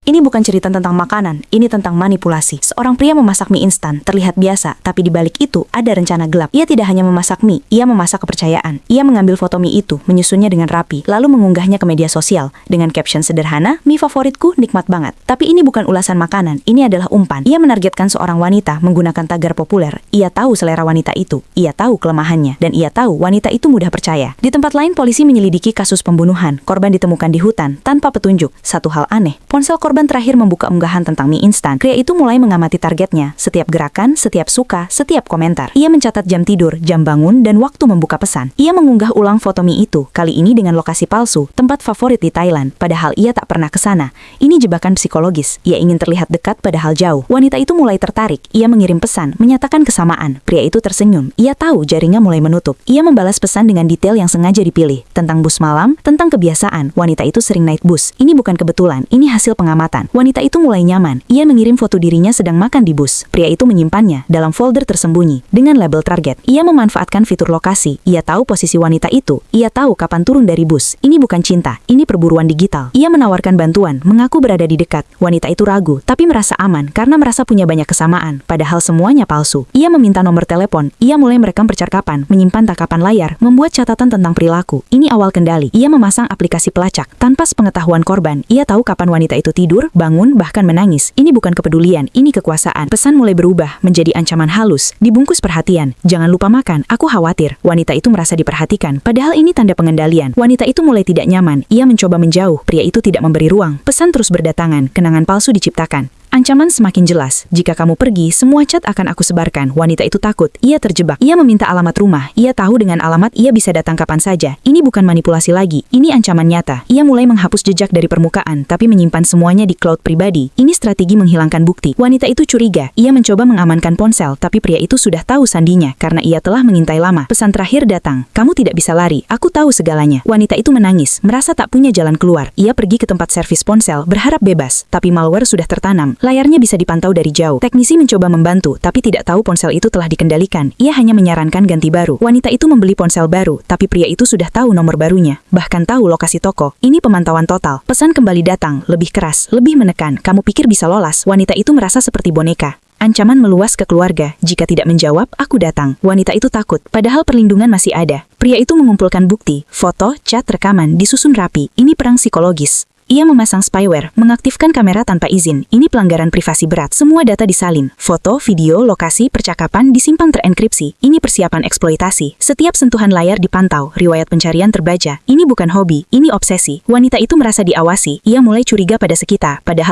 Ini bukan cerita tentang makanan, ini tentang manipulasi. Seorang pria memasak mie instan, terlihat biasa, tapi di balik itu ada rencana gelap. Ia tidak hanya memasak mie, ia memasak kepercayaan. Ia mengambil foto mie itu, menyusunnya dengan rapi, lalu mengunggahnya ke media sosial dengan caption sederhana, "Mie favoritku, nikmat banget." Tapi ini bukan ulasan makanan, ini adalah umpan. Ia menargetkan seorang wanita menggunakan tagar populer. Ia tahu selera wanita itu, ia tahu kelemahannya, dan ia tahu wanita itu mudah percaya. Di tempat lain, polisi menyelidiki kasus pembunuhan. Korban ditemukan di hutan tanpa petunjuk. Satu hal aneh, ponsel korban terakhir membuka unggahan tentang mie instan. Pria itu mulai mengamati targetnya, setiap gerakan, setiap suka, setiap komentar. Ia mencatat jam tidur, jam bangun, dan waktu membuka pesan. Ia mengunggah ulang foto mie itu, kali ini dengan lokasi palsu, tempat favorit di Thailand, padahal ia tak pernah ke sana. Ini jebakan psikologis. Ia ingin terlihat dekat padahal jauh. Wanita itu mulai tertarik. Ia mengirim pesan, menyatakan kesamaan. Pria itu tersenyum. Ia tahu jaringnya mulai menutup. Ia membalas pesan dengan detail yang sengaja dipilih. Tentang bus malam, tentang kebiasaan. Wanita itu sering naik bus. Ini bukan kebetulan, ini hasil pengamatan. Wanita itu mulai nyaman. Ia mengirim foto dirinya sedang makan di bus. Pria itu menyimpannya dalam folder tersembunyi dengan label target. Ia memanfaatkan fitur lokasi. Ia tahu posisi wanita itu. Ia tahu kapan turun dari bus. Ini bukan cinta, ini perburuan digital. Ia menawarkan bantuan, mengaku berada di dekat. Wanita itu ragu, tapi merasa aman karena merasa punya banyak kesamaan, padahal semuanya palsu. Ia meminta nomor telepon. Ia mulai merekam percakapan, menyimpan takapan layar, membuat catatan tentang perilaku. Ini awal kendali. Ia memasang aplikasi pelacak. Tanpa sepengetahuan korban, ia tahu kapan wanita itu tidur, bangun, bahkan menangis. Ini bukan kepedulian, ini kekuasaan. Pesan mulai berubah menjadi ancaman halus, dibungkus perhatian. Jangan lupa makan, aku khawatir. Wanita itu merasa diperhatikan, padahal ini tanda pengendalian. Wanita itu mulai tidak nyaman. Ia mencoba menjauh. Pria itu tidak memberi ruang. Pesan terus berdatangan, kenangan palsu diciptakan. Ancaman semakin jelas. Jika kamu pergi, semua chat akan aku sebarkan. Wanita itu takut. Ia terjebak. Ia meminta alamat rumah. Ia tahu dengan alamat ia bisa datang kapan saja. Ini bukan manipulasi lagi. Ini ancaman nyata. Ia mulai menghapus jejak dari permukaan, tapi menyimpan semuanya di cloud pribadi. Ini strategi menghilangkan bukti. Wanita itu curiga. Ia mencoba mengamankan ponsel, tapi pria itu sudah tahu sandinya karena ia telah mengintai lama. Pesan terakhir datang. Kamu tidak bisa lari. Aku tahu segalanya. Wanita itu menangis, merasa tak punya jalan keluar. Ia pergi ke tempat servis ponsel, berharap bebas, tapi malware sudah tertanam. Layarnya bisa dipantau dari jauh. Teknisi mencoba membantu, tapi tidak tahu ponsel itu telah dikendalikan. Ia hanya menyarankan ganti baru. Wanita itu membeli ponsel baru, tapi pria itu sudah tahu nomor barunya. Bahkan tahu lokasi toko. Ini pemantauan total. Pesan kembali datang, lebih keras, lebih menekan. Kamu pikir bisa lolos? Wanita itu merasa seperti boneka. Ancaman meluas ke keluarga. Jika tidak menjawab, aku datang. Wanita itu takut, padahal perlindungan masih ada. Pria itu mengumpulkan bukti, foto, chat, rekaman, disusun rapi. Ini perang psikologis. Ia memasang spyware, mengaktifkan kamera tanpa izin. Ini pelanggaran privasi berat. Semua data disalin. Foto, video, lokasi, percakapan disimpan terenkripsi. Ini persiapan eksploitasi. Setiap sentuhan layar dipantau. Riwayat pencarian terbaca. Ini bukan hobi, ini obsesi. Wanita itu merasa diawasi. Ia mulai curiga pada sekitar, padahal